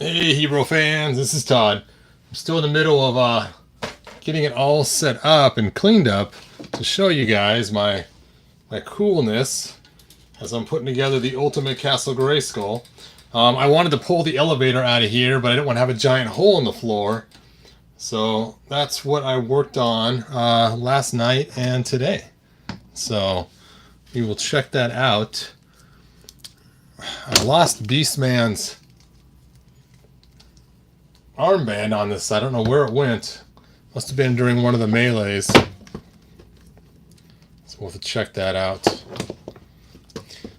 Hey Hero fans, this is Todd. I'm still in the middle of getting it all set up and cleaned up to show you guys my coolness as I'm putting together the ultimate Castle Grayskull. I wanted to pull the elevator out of here, but I didn't want to have a giant hole in the floor. So that's what I worked on last night and today. So we will check that out. I lost Beastman's armband on this. I don't know where it went. Must have been during one of the melees. So we'll have to check that out.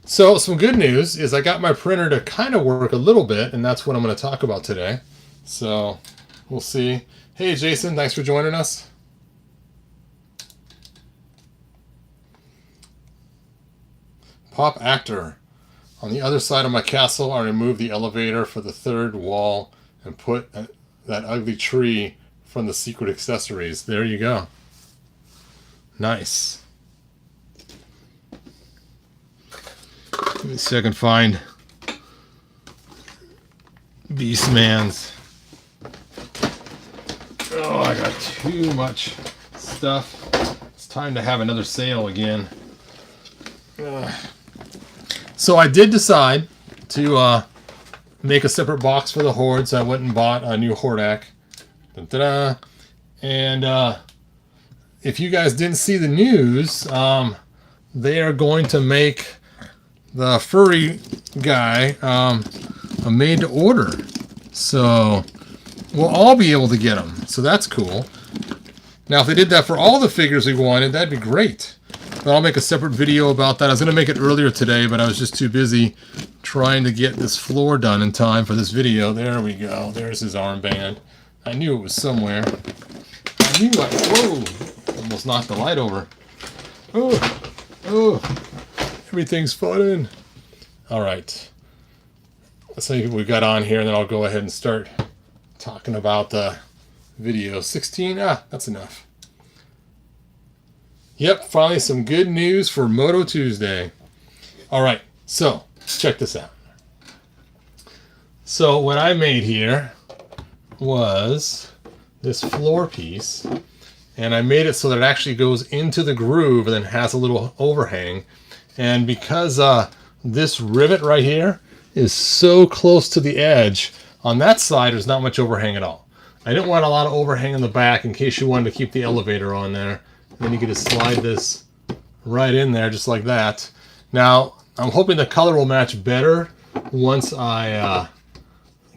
So some good news is I got my printer to kind of work a little bit, and that's what I'm going to talk about today. So we'll see. Hey Jason, thanks for joining us. Pop actor. On the other side of my castle, I removed the elevator for the third wall and put that ugly tree from the secret accessories. There you go. Nice. Let me see if I can find Beastman's. Oh, I got too much stuff. It's time to have another sale again. So I did decide to make a separate box for the Horde, so I went and bought a new Hordak. Da-da-da. And if you guys didn't see the news, they are going to make the Furry guy a made-to-order. So we'll all be able to get them. So that's cool. Now, if they did that for all the figures we wanted, that'd be great. But I'll make a separate video about that. I was going to make it earlier today, but I was just too busy trying to get this floor done in time for this video. There we go. There's his armband. I knew it was somewhere. I knew I... Whoa! Almost knocked the light over. Oh! Oh! Everything's falling. All right. Let's see what we got on here, and then I'll go ahead and start talking about the video. 16? Ah, that's enough. Yep, finally some good news for Moto Tuesday. All right, so check this out. So what I made here was this floor piece, and I made it so that it actually goes into the groove and then has a little overhang. And because this rivet right here is so close to the edge, on that side there's not much overhang at all. I didn't want a lot of overhang in the back in case you wanted to keep the elevator on there. Then you can just slide this right in there just like that. Now, I'm hoping the color will match better once I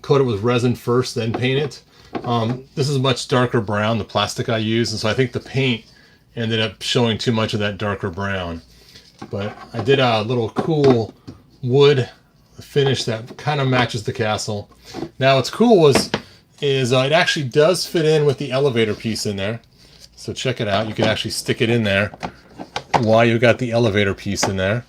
coat it with resin first, then paint it. This is much darker brown, the plastic I use, and so I think the paint ended up showing too much of that darker brown. But I did a little cool wood finish that kind of matches the castle. Now, what's cool is it actually does fit in with the elevator piece in there. So check it out. You can actually stick it in there while you got the elevator piece in there.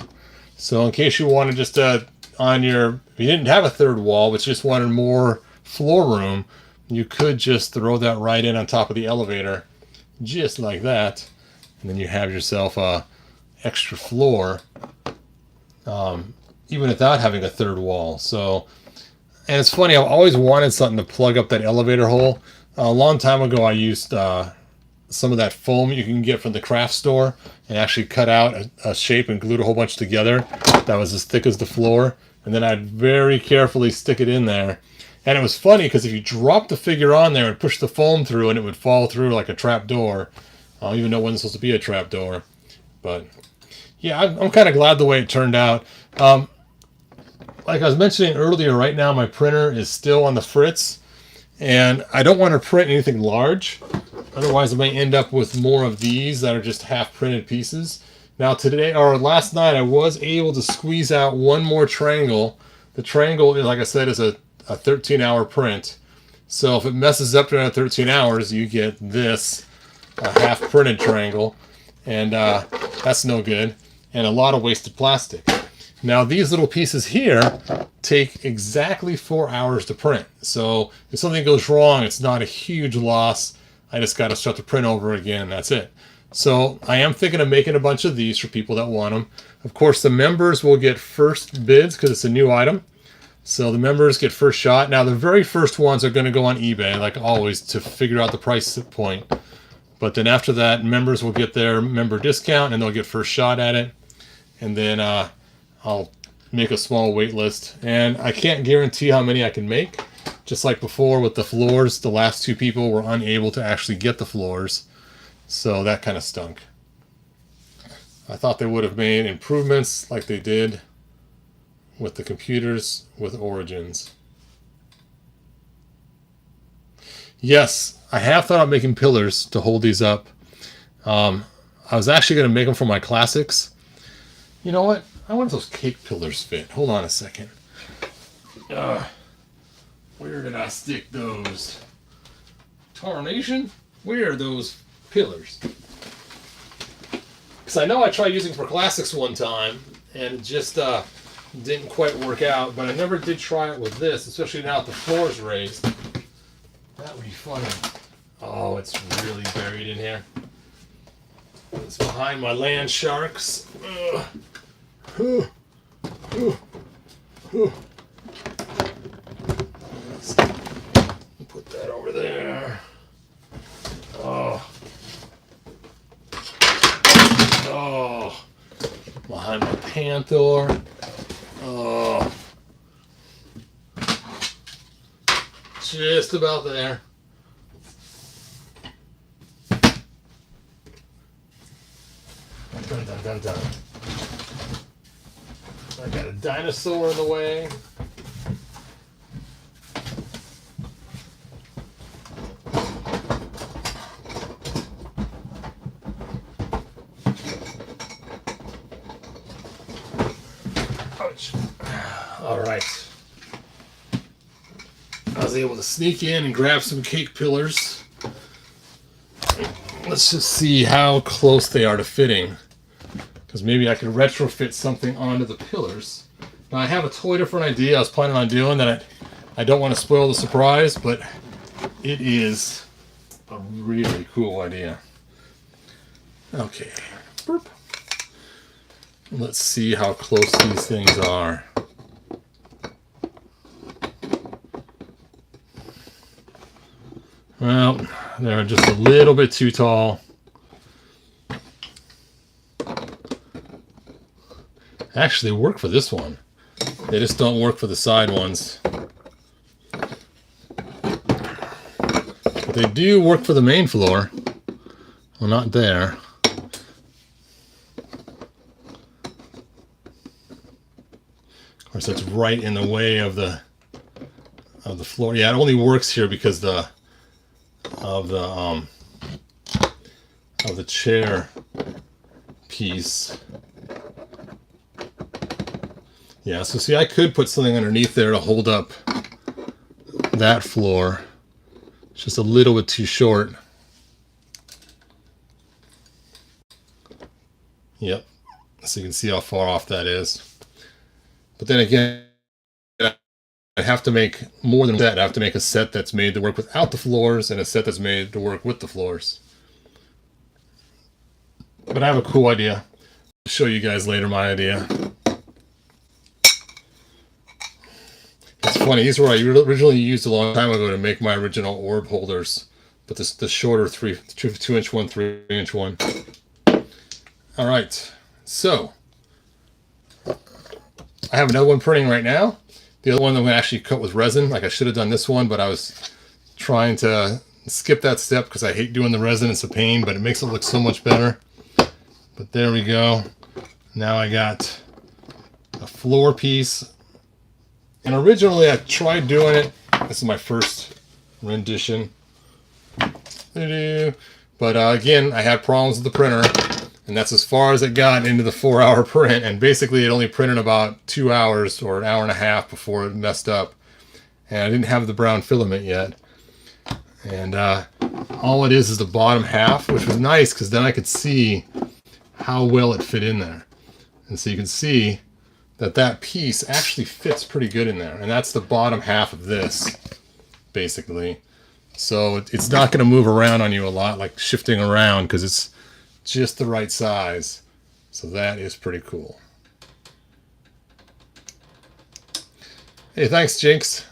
So in case you wanted just on your, if you didn't have a third wall, but just wanted more floor room, you could just throw that right in on top of the elevator, just like that. And then you have yourself a extra floor, even without having a third wall. So, and it's funny, I've always wanted something to plug up that elevator hole. A long time ago, I used some of that foam you can get from the craft store and actually cut out a shape and glued a whole bunch together that was as thick as the floor, and then I'd very carefully stick it in there. And it was funny because if you dropped the figure on there and pushed the foam through, and it would fall through like a trap door. I don't even know when it's supposed to be a trap door, but yeah, I'm kind of glad the way it turned out. Like I was mentioning earlier, right now my printer is still on the fritz, and I don't want to print anything large. Otherwise, I may end up with more of these that are just half-printed pieces. Now, today or last night, I was able to squeeze out one more triangle. The triangle, like I said, is a 13-hour print. So if it messes up during 13 hours, you get this, a half-printed triangle. And that's no good. And a lot of wasted plastic. Now, these little pieces here take exactly 4 hours to print. So if something goes wrong, it's not a huge loss. I just got to start the print over again. That's it. So I am thinking of making a bunch of these for people that want them. Of course, the members will get first bids because it's a new item. So the members get first shot. Now the very first ones are going to go on eBay, like always, to figure out the price point. But then after that, members will get their member discount and they'll get first shot at it. And then I'll make a small wait list. And I can't guarantee how many I can make. Just like before with the floors, the last 2 people were unable to actually get the floors. So that kind of stunk. I thought they would have made improvements like they did with the computers with Origins. Yes, I have thought of making pillars to hold these up. I was actually going to make them for my classics. You know what? I wonder if those cake pillars fit. Hold on a second. Where did I stick those? Tarnation? Where are those pillars? Because I know I tried using for classics one time, and it just didn't quite work out. But I never did try it with this, especially now that the floor's raised. That would be funny. Oh, it's really buried in here. It's behind my land sharks. Put that over there. Oh. Oh. Behind my panther. Oh. Just about there. Dun, dun, dun, dun. I got a dinosaur in the way. Ouch. All right. I was able to sneak in and grab some cake pillars. Let's just see how close they are to fitting. Because maybe I could retrofit something onto the pillars. Now I have a totally different idea I was planning on doing that I don't want to spoil the surprise, but it is a really cool idea. Okay. Burp. Let's see how close these things are. Well, they're just a little bit too tall. Actually, they work for this one. They just don't work for the side ones. But they do work for the main floor. Well, not there. Of course, that's right in the way of the floor. Yeah, it only works here because of the chair piece. Yeah, so see, I could put something underneath there to hold up that floor. It's just a little bit too short. Yep, so you can see how far off that is. But then again, I have to make more than that. I have to make a set that's made to work without the floors and a set that's made to work with the floors. But I have a cool idea. I'll show you guys later my idea. It's funny, these were I originally used a long time ago to make my original orb holders, but this the shorter 2-inch one, 3-inch one. All right, so I have another one printing right now. The other one I'm going to actually cut with resin. Like I should have done this one, but I was trying to skip that step because I hate doing the resin. It's a pain, but it makes it look so much better. But there we go. Now I got a floor piece. And originally I tried doing it. This is my first rendition. But again, I had problems with the printer. And that's as far as it got into the 4-hour print. And basically it only printed about 2 hours or an hour and a half before it messed up. And I didn't have the brown filament yet. And all it is the bottom half, which was nice because then I could see how well it fit in there. And so you can see that piece actually fits pretty good in there. And that's the bottom half of this, basically. So it's not going to move around on you a lot, like shifting around, because it's just the right size. So that is pretty cool. Hey, thanks, Jinx.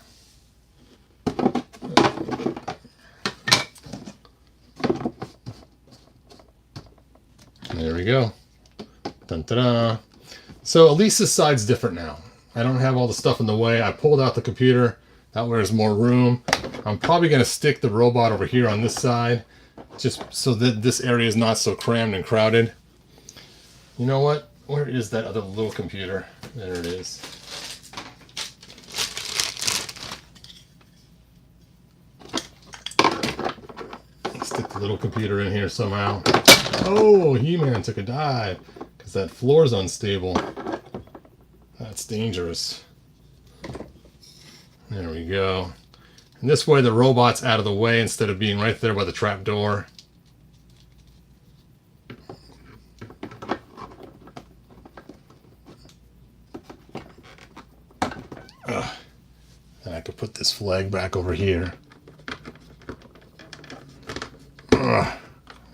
There we go. Dun-da-da. So at least this side's different now. I don't have all the stuff in the way. I pulled out the computer. That way there's more room. I'm probably going to stick the robot over here on this side, just so that this area is not so crammed and crowded. You know what? Where is that other little computer? There it is. Let's stick the little computer in here somehow. Oh, He-Man took a dive because that floor's unstable. That's dangerous. There we go. And this way the robot's out of the way instead of being right there by the trap door. And I could put this flag back over here.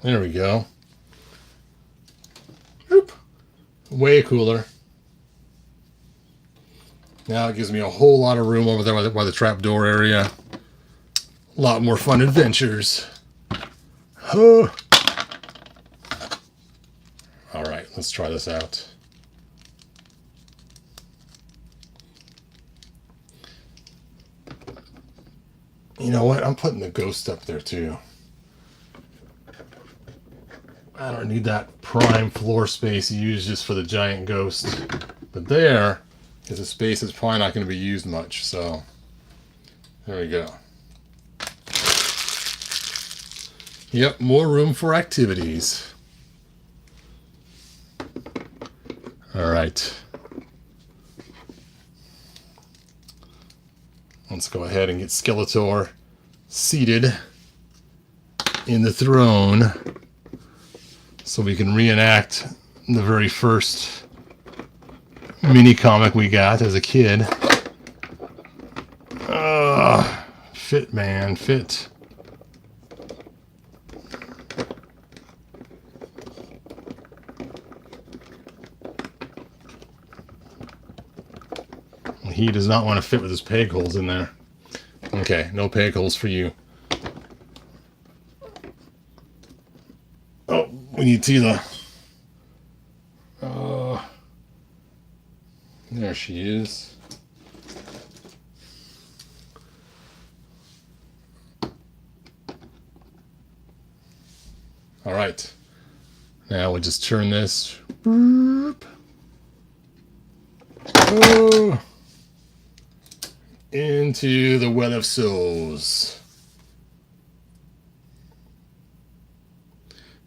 There we go. Oop. Way cooler. Now it gives me a whole lot of room over there by the trap door area. A lot more fun adventures. Oh. All right, let's try this out. You know what? I'm putting the ghost up there too. I don't need that prime floor space used just for the giant ghost. But there is a space that's probably not going to be used much. So there we go. Yep, more room for activities. All right. Let's go ahead and get Skeletor seated in the throne so we can reenact the very first mini comic we got as a kid. Fit, man, fit. He does not want to fit with his peg holes in there. Okay, no peg holes for you. Oh, we need Tila. There she is. All right. Now we'll just turn this. Oh. Into the Well of Souls.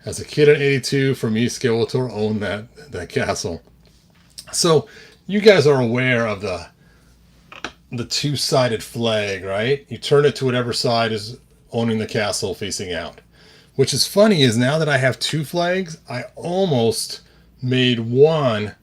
As a kid in '82, for me, Skeletor owned that castle. So you guys are aware of the two-sided flag, right? You turn it to whatever side is owning the castle facing out. Which is funny is now that I have two flags, I almost made one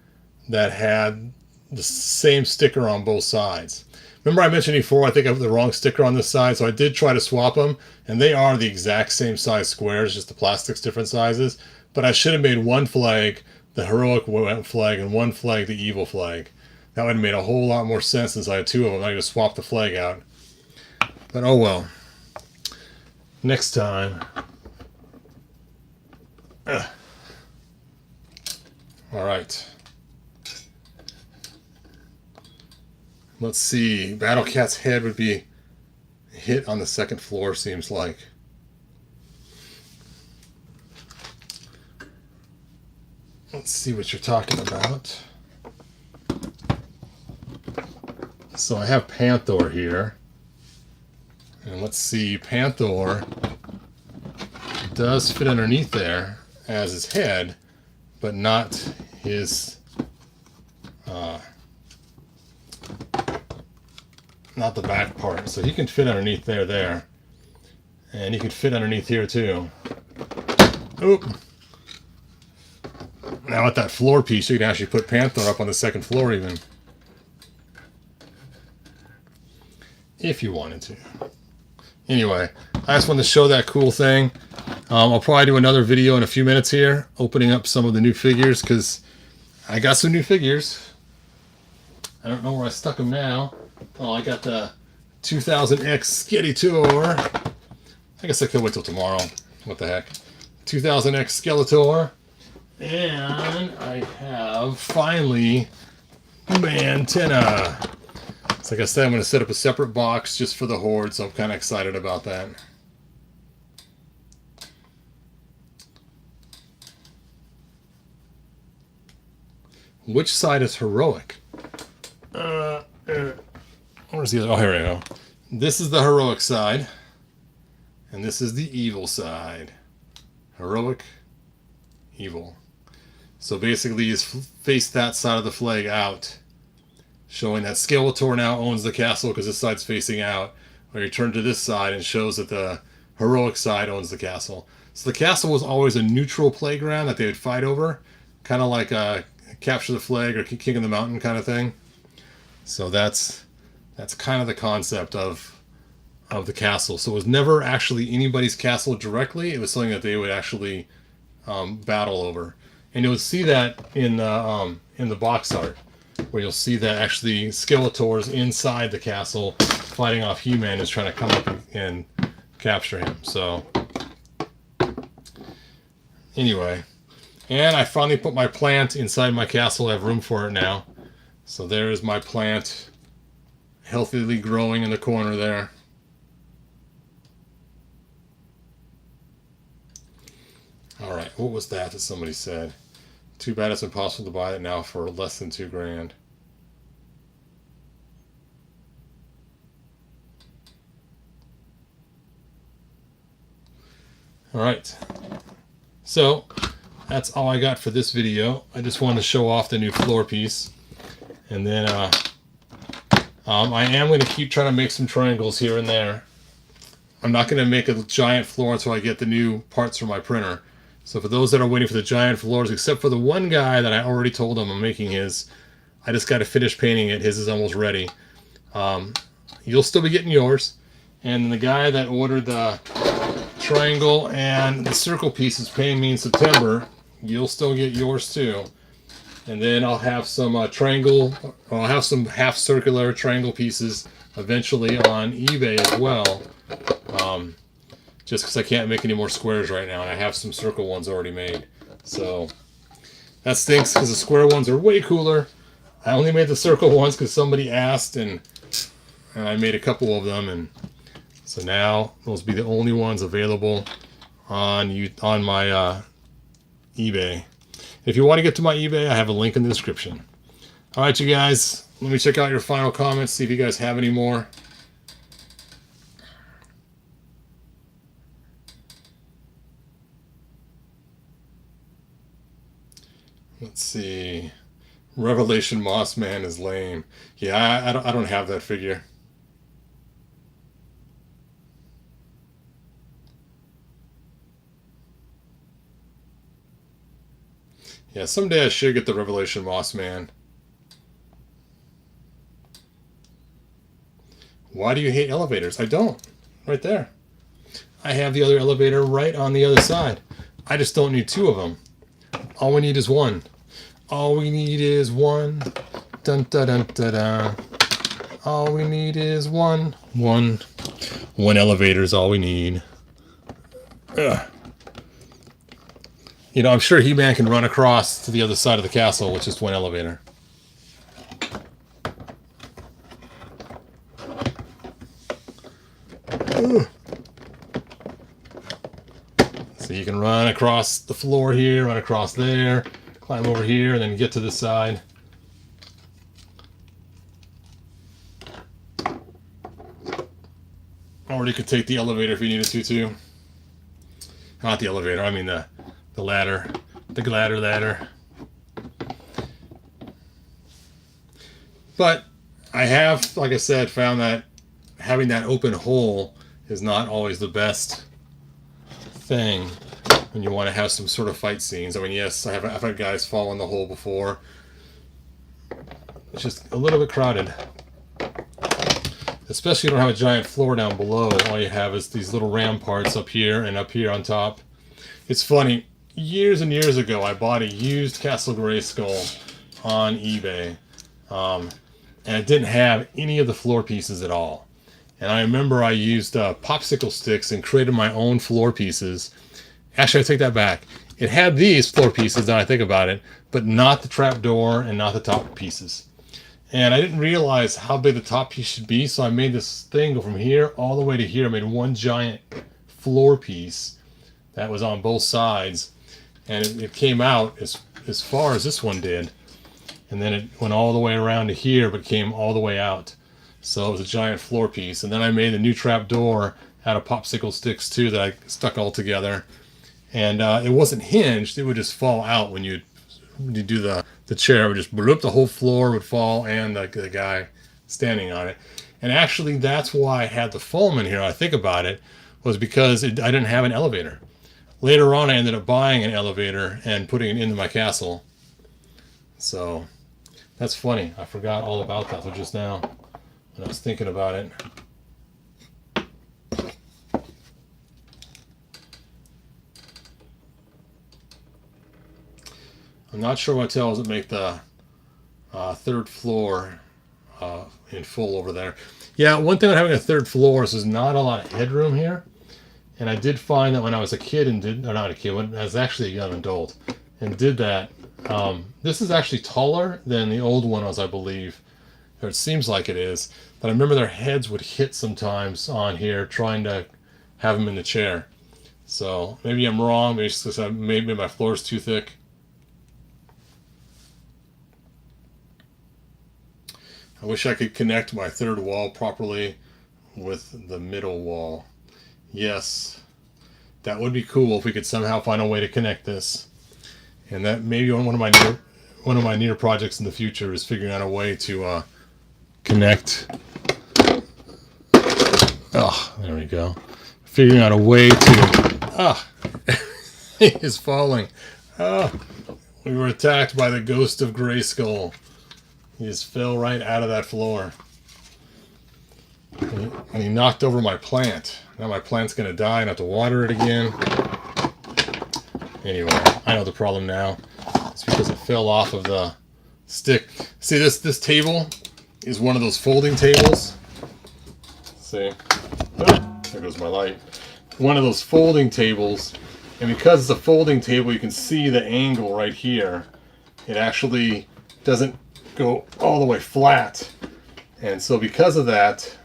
that had the same sticker on both sides. Remember I mentioned before, I think I have the wrong sticker on this side, so I did try to swap them, and they are the exact same size squares, just the plastic's different sizes. But I should have made one flag, the heroic flag, and one flag, the evil flag. That would have made a whole lot more sense since I had two of them. I just swap the flag out. But oh well. Next time. Alright. Let's see. Battle Cat's head would be hit on the second floor, seems like. Let's see what you're talking about. So I have Panther here. And let's see. Panther does fit underneath there as his head, but not his... not the back part. So he can fit underneath there. And he could fit underneath here too. Oop. Now with that floor piece, you can actually put Panther up on the second floor even. If you wanted to. Anyway, I just wanted to show that cool thing. I'll probably do another video in a few minutes here, opening up some of the new figures, because I got some new figures. I don't know where I stuck them now. Oh, I got the 2000X Skitty Tour. I guess I could wait till tomorrow. What the heck. 2000X Skeletor. And I have, finally, Mantenna. So like I said, I'm going to set up a separate box just for the Horde, so I'm kind of excited about that. Which side is heroic? Where's the other? Oh, here we go. This is the heroic side, and this is the evil side. Heroic, evil. So basically, you face that side of the flag out, showing that Skeletor now owns the castle because this side's facing out. Or you turn to this side and shows that the heroic side owns the castle. So the castle was always a neutral playground that they would fight over, kind of like a capture the flag or King of the Mountain kind of thing. So that's kind of the concept of the castle. So it was never actually anybody's castle directly. It was something that they would actually battle over, and you'll see that in the box art, where you'll see that actually Skeletor's inside the castle fighting off He-Man, is trying to come up and capture him. So anyway, and I finally put my plant inside my castle. I have room for it now. So there's my plant, healthily growing in the corner there. All right, what was that somebody said? Too bad it's impossible to buy it now for less than $2,000. All right, so that's all I got for this video. I just wanted to show off the new floor piece, and then I am going to keep trying to make some triangles here and there. I'm not going to make a giant floor until I get the new parts from my printer. So for those that are waiting for the giant floors, except for the one guy that I already told him I'm making his, I just got to finish painting it. His is almost ready. You'll still be getting yours. And the guy that ordered the triangle and the circle pieces paying me in September, you'll still get yours too. And then I'll have some I'll have some half circular triangle pieces eventually on eBay as well. Just because I can't make any more squares right now, and I have some circle ones already made. So that stinks because the square ones are way cooler. I only made the circle ones because somebody asked, and I made a couple of them, and so now those will be the only ones available on my eBay. If you want to get to my eBay, I have a link in the description. All right, you guys, let me check out your final comments, see if you guys have any more. Let's see. Revelation Moss Man is lame. Yeah, I don't have that figure. Yeah, someday I should get the Revelation Moss Man. Why do you hate elevators? I don't. Right there. I have the other elevator right on the other side. I just don't need two of them. All we need is one. All we need is one. Dun dun dun dun dun. All we need is one. One elevator is all we need. Ugh. You know, I'm sure He-Man can run across to the other side of the castle with just one elevator. Ugh. So you can run across the floor here, run across there, climb over here, and then get to this side. Or you could take the elevator if you needed to, too. Not the elevator, I mean the ladder. The ladder. But I have, like I said, found that having that open hole is not always the best thing when you want to have some sort of fight scenes. I mean, yes, I've had guys fall in the hole before. It's just a little bit crowded. Especially if you don't have a giant floor down below. All you have is these little ramparts up here and up here on top. It's funny. Years and years ago, I bought a used Castle Grayskull on eBay. and it didn't have any of the floor pieces at all. And I remember I used popsicle sticks and created my own floor pieces. Actually, I take that back. It had these floor pieces, now I think about it, but not the trap door and not the top pieces. And I didn't realize how big the top piece should be, so I made this thing go from here all the way to here. I made one giant floor piece that was on both sides, and it came out as far as this one did. And then it went all the way around to here, but came all the way out. So it was a giant floor piece. And then I made a new trap door out of popsicle sticks too that I stuck all together. And it wasn't hinged. It would just fall out when you do the chair. It would just bloop, the whole floor would fall and the guy standing on it. And actually that's why I had the foam in here, I think about it, was because I didn't have an elevator. Later on I ended up buying an elevator and putting it into my castle. So that's funny. I forgot all about that just now when I was thinking about it. I'm not sure what tells it make the third floor in full over there. Yeah, one thing about having a third floor is there's not a lot of headroom here. And I did find that when I was a kid or not a kid, when I was actually a young adult and did that, this is actually taller than the old one was, I believe, or it seems like it is. But I remember their heads would hit sometimes on here trying to have them in the chair. So maybe I'm wrong. Maybe it's because maybe my floor is too thick. I wish I could connect my third wall properly with the middle wall. Yes, that would be cool if we could somehow find a way to connect this. And that maybe one of my near projects in the future is figuring out a way to connect. Oh, there we go. Figuring out a way to. He is falling. We were attacked by the ghost of Grayskull. He just fell right out of that floor. And he knocked over my plant. Now my plant's going to die and I have to water it again. Anyway, I know the problem now. It's because it fell off of the stick. See, this table is one of those folding tables. See? Oh, there goes my light. One of those folding tables. And because it's a folding table, you can see the angle right here. It actually doesn't go all the way flat. And so because of that,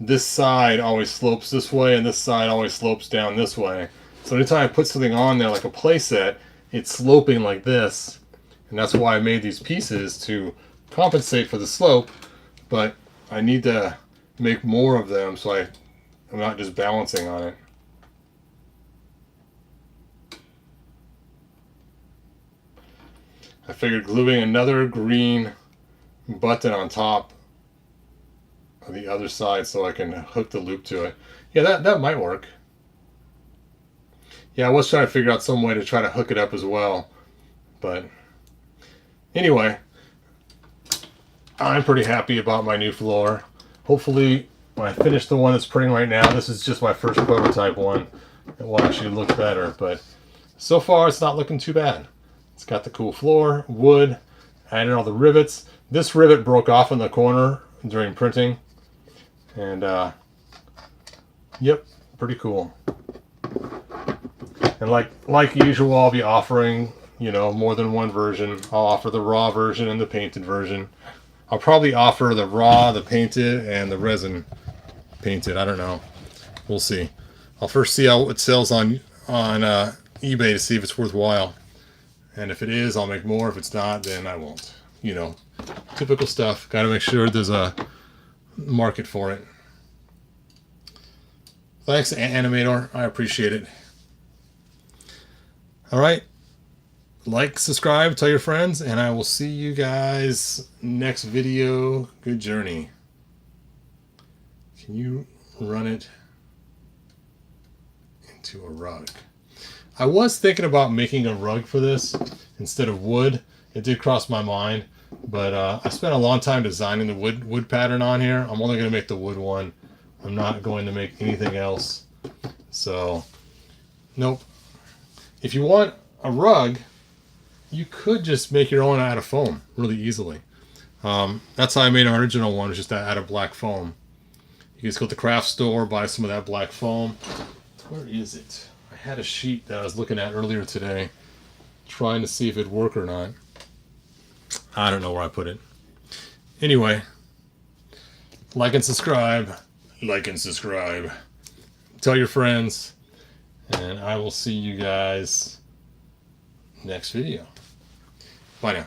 this side always slopes this way and this side always slopes down this way. So anytime I put something on there like a play set, it's sloping like this. And that's why I made these pieces, to compensate for the slope. But I need to make more of them so I'm not just balancing on it. I figured gluing another green button on top of the other side so I can hook the loop to it. Yeah, that might work. Yeah, I was trying to figure out some way to try to hook it up as well. But anyway, I'm pretty happy about my new floor. Hopefully, when I finish the one that's printing right now, this is just my first prototype one, it will actually look better. But so far, it's not looking too bad. It's got the cool floor, wood, added all the rivets. This rivet broke off in the corner during printing. And, yep, pretty cool. And like usual, I'll be offering, more than one version. I'll offer the raw version and the painted version. I'll probably offer the raw, the painted, and the resin painted. I don't know. We'll see. I'll first see how it sells on eBay to see if it's worthwhile. And if it is, I'll make more. If it's not, then I won't. Typical stuff. Got to make sure there's a market for it. Thanks, Animator. I appreciate it. All right. Like, subscribe, tell your friends, and I will see you guys next video. Good journey. Can you run it into a rug? I was thinking about making a rug for this instead of wood. It did cross my mind, but I spent a long time designing the wood pattern on here. I'm only going to make the wood one. I'm not going to make anything else. So, nope. If you want a rug, you could just make your own out of foam really easily. That's how I made an original one, just out of black foam. You can just go to the craft store, buy some of that black foam. Where is it? I had a sheet that I was looking at earlier today, trying to see if it'd work or not. I don't know where I put it. Anyway, like and subscribe. Like and subscribe. Tell your friends. And I will see you guys next video. Bye now.